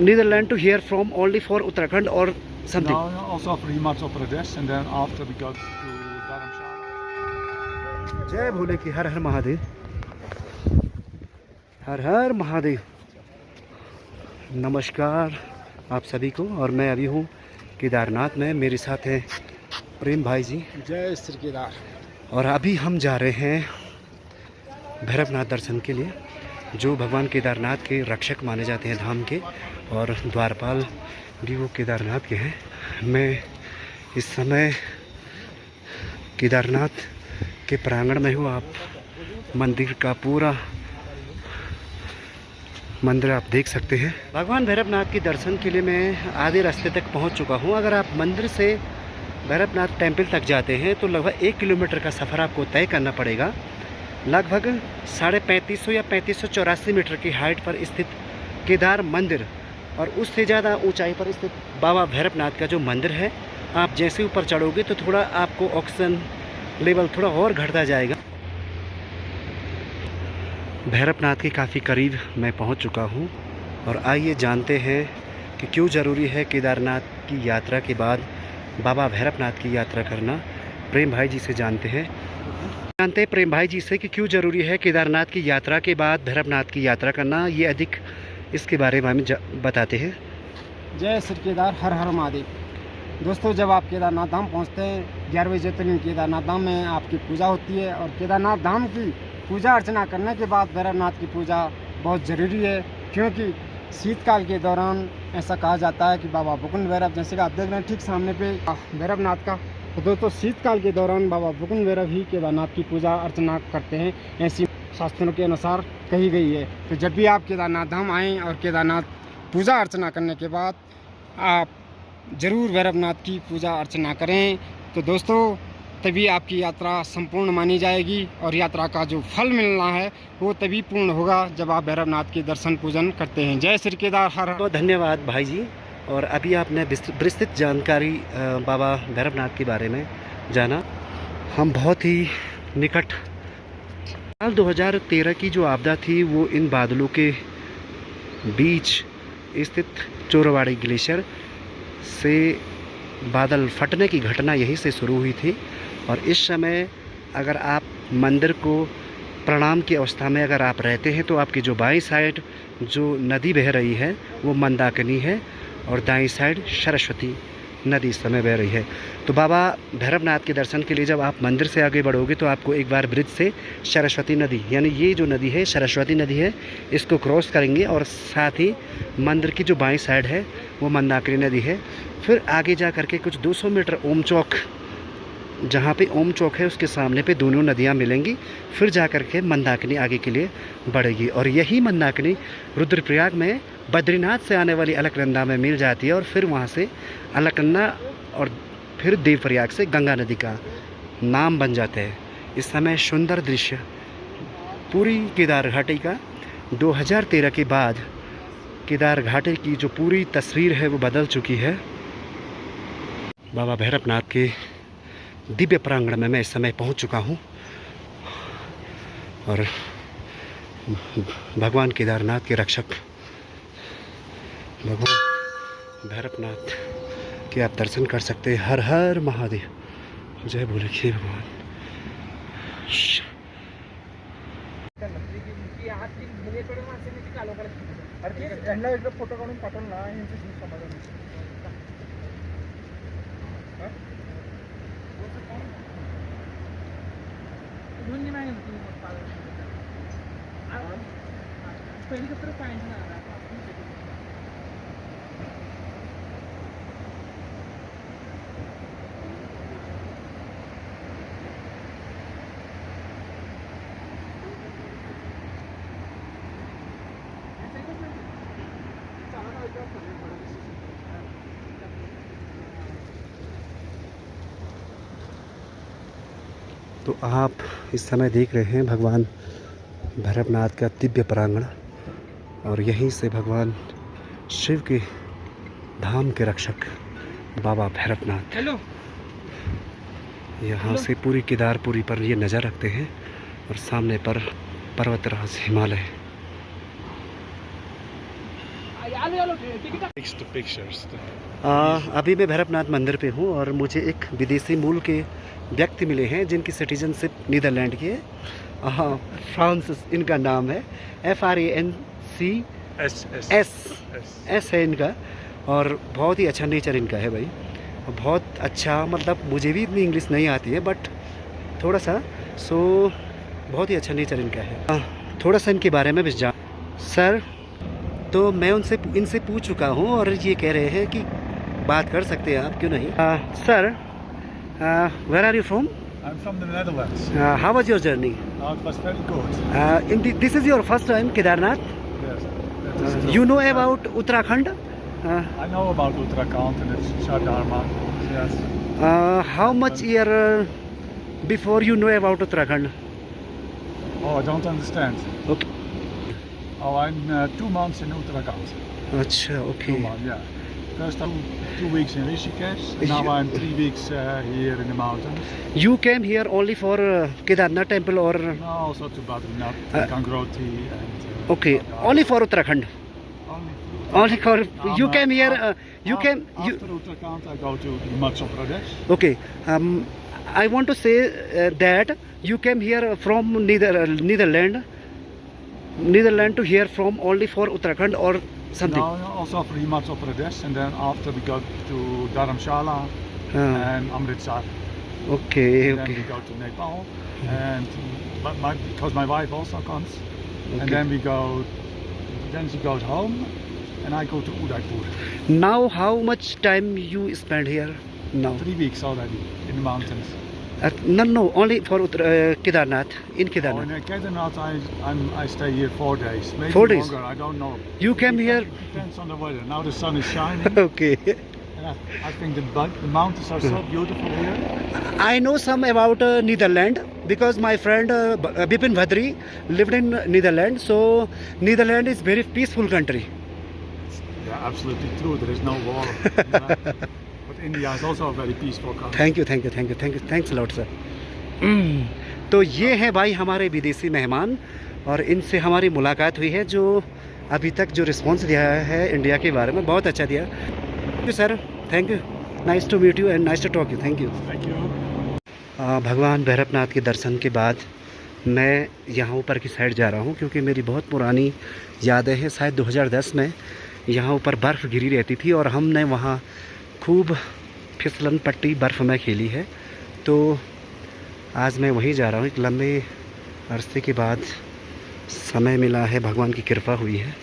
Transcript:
Netherlands to here from only for Uttarakhand or something? No, also for Himachal Pradesh, and then after we go to Dharamshala. जय भोले की हर हर महादेव, हर हर महादेव। नमस्कार आप सभी को, और मैं अभी हूँ केदारनाथ में। मेरे साथ हैं प्रेम भाई जी। जय श्री केदार। और अभी हम जा रहे हैं भैरवनाथ दर्शन के लिए, जो भगवान केदारनाथ के रक्षक माने जाते हैं धाम के, और द्वारपाल भी वो केदारनाथ के हैं। मैं इस समय केदारनाथ के प्रांगण में हूँ। आप मंदिर का पूरा मंदिर आप देख सकते हैं। भगवान भैरवनाथ के दर्शन के लिए मैं आधे रास्ते तक पहुँच चुका हूँ। अगर आप मंदिर से भैरवनाथ टेम्पल तक जाते हैं तो लगभग 1 किलोमीटर का सफ़र आपको तय करना पड़ेगा। लगभग 3550 या 3584 मीटर की हाइट पर स्थित केदार मंदिर, और उससे ज़्यादा ऊंचाई पर स्थित बाबा भैरवनाथ का जो मंदिर है, आप जैसे ऊपर चढ़ोगे तो थोड़ा आपको ऑक्सीजन लेवल थोड़ा और घटता जाएगा। भैरवनाथ के काफ़ी करीब मैं पहुंच चुका हूं, और आइए जानते हैं कि क्यों ज़रूरी है केदारनाथ की यात्रा के बाद बाबा भैरवनाथ की यात्रा करना। प्रेम भाई जी से जानते हैं प्रेम भाई जी से कि क्यों ज़रूरी है केदारनाथ की यात्रा के बाद भैरवनाथ की यात्रा करना। ये अधिक इसके बारे में हमें बताते हैं। जय श्री केदार, हर हर महादेव। दोस्तों, जब आप केदारनाथ धाम पहुंचते हैं, 11वें ज्योतिर्लिंग केदारनाथ धाम में आपकी पूजा होती है, और केदारनाथ धाम की पूजा अर्चना करने के बाद भैरवनाथ की पूजा बहुत ज़रूरी है, क्योंकि शीतकाल के दौरान ऐसा कहा जाता है कि बाबा बुकुन भैरव, जैसे कि आप देख रहे हैं ठीक सामने पे भैरवनाथ का, तो दोस्तों शीतकाल के दौरान बाबा बुकुन भैरव ही केदारनाथ की पूजा अर्चना करते हैं, ऐसी शास्त्रों के अनुसार कही गई है। तो जब भी आप केदारनाथ धाम आएँ और केदारनाथ पूजा अर्चना करने के बाद आप ज़रूर भैरवनाथ की पूजा अर्चना करें, तो दोस्तों तभी आपकी यात्रा संपूर्ण मानी जाएगी, और यात्रा का जो फल मिलना है वो तभी पूर्ण होगा जब आप भैरवनाथ के दर्शन पूजन करते हैं। जय श्री केदार, हर। तो धन्यवाद भाई जी। और अभी आपने विस्तृत जानकारी बाबा भैरवनाथ के बारे में जाना। हम बहुत ही निकट साल 2013 की जो आपदा थी वो इन बादलों के बीच स्थित चोरवाड़ी ग्लेशियर से बादल फटने की घटना यहीं से शुरू हुई थी। और इस समय अगर आप मंदिर को प्रणाम की अवस्था में अगर आप रहते हैं तो आपकी जो बाईं साइड जो नदी बह रही है वो मंदाकिनी है, और दाईं साइड सरस्वती नदी इस समय बह रही है। तो बाबा भैरवनाथ के दर्शन के लिए जब आप मंदिर से आगे बढ़ोगे तो आपको एक बार ब्रिज से सरस्वती नदी, यानी ये जो नदी है सरस्वती नदी है, इसको क्रॉस करेंगे, और साथ ही मंदिर की जो बाईं साइड है वो मंदाकिनी नदी है। फिर आगे जा कर के कुछ 200 मीटर ओम चौक, जहाँ पे ओम चौक है उसके सामने पे दोनों नदियाँ मिलेंगी। फिर जा कर के मंदाकिनी आगे के लिए बढ़ेगी, और यही मंदाकिनी रुद्रप्रयाग में बद्रीनाथ से आने वाली अलकनंदा में मिल जाती है, और फिर वहाँ से अलकनंदा और फिर देवप्रयाग से गंगा नदी का नाम बन जाते हैं। इस समय सुंदर दृश्य पूरी केदार घाटी का 2013 के बाद केदार घाटी की जो पूरी तस्वीर है वो बदल चुकी है। बाबा भैरवनाथ के दिव्य प्रांगण में मैं इस समय पहुंच चुका हूं, और भगवान केदारनाथ के रक्षक भगवान भैरवनाथ के आप दर्शन कर सकते हैं। हर हर महादेव। जय भोले की भगवान। फोटो काढून पाठवून ना तो आप इस समय देख रहे हैं भगवान भैरवनाथ का दिव्य प्रांगण, और यहीं से भगवान शिव के धाम के रक्षक बाबा भैरवनाथ यहाँ से पूरी केदारपुरी पर ये नज़र रखते हैं, और सामने पर पर्वतराज हिमालय। Takes the pictures. अभी मैं भैरवनाथ मंदिर पे हूँ और मुझे एक विदेशी मूल के व्यक्ति मिले हैं जिनकी सिटीजनशिप नीदरलैंड की है। फ्रांसिस इनका नाम है, FRANCIS है इनका, और बहुत ही अच्छा नेचर इनका है भाई, बहुत अच्छा। मतलब मुझे भी इतनी इंग्लिश नहीं आती है बट थोड़ा सा, सो बहुत ही अच्छा नेचर इनका है। थोड़ा सा इनके बारे में भी जान सर, तो मैं इनसे पूछ चुका हूँ और ये कह रहे हैं कि बात कर सकते हैं आप, क्यों नहीं। Sir, where are you from? I'm from the Netherlands. How was your journey? It was very good. This is your first time Kedarnath? Yes. That is true. You know about Uttarakhand? I know about Uttarakhand and its Shardharma. Yes. How much year before you know about Uttarakhand? Oh, I don't understand. Okay. Oh, I'm 2 months in Uttarakhand. अच्छा, 2 okay. months, yeah. First I'm 2 weeks in Rishikesh. Now I'm 3 weeks here in the mountains. You came here only for Kedarnath temple or? Now also to Badrinath, Gangroti and... Okay, only for Uttarakhand. Only for you came here. After Uttarakhand, I go to Himachal Pradesh. Okay. I want to say that you came here from Netherlands to here from only for Uttarakhand or something. No, also for Himachal Pradesh, and then after we go to Dharamshala and Amritsar. Okay, And then okay. we go to Nepal, and because my wife also comes, Okay. and then we go. Then she goes home, and I go to Udaipur. Now, how much time you spend here now? 3 weeks already in the mountains. No, only for Kedarnath. In Oh, Kedarnath. in Kedarnath, I stay here 4 days, maybe 4 days? longer. I don't know. You came here. It depends on the weather. Now the sun is shining, Okay. and I think the mountains are so beautiful here. I know some about Netherlands because my friend Bipin Bhadri lived in Netherlands. So Netherlands is very peaceful country. Yeah, absolutely true. There is no war. But India is also a very peaceful country. Thanks a lot sir. तो ये हैं भाई हमारे विदेशी मेहमान और इनसे हमारी मुलाकात हुई है, जो अभी तक जो रिस्पॉन्स दिया है इंडिया के बारे में बहुत अच्छा दिया। Thank you sir, thank you, nice to meet you and nice to talk you, thank you. Thank you. भगवान भैरवनाथ के दर्शन के बाद मैं यहाँ ऊपर की साइड जा रहा हूँ क्योंकि मेरी बहुत पुरानी यादें हैं। शायद 2010 में यहाँ ऊपर बर्फ़ गिरी रहती थी और हमने वहाँ खूब फिसलन पट्टी बर्फ़ में खेली है। तो आज मैं वहीं जा रहा हूँ, एक लंबे अरसे के बाद समय मिला है, भगवान की कृपा हुई है।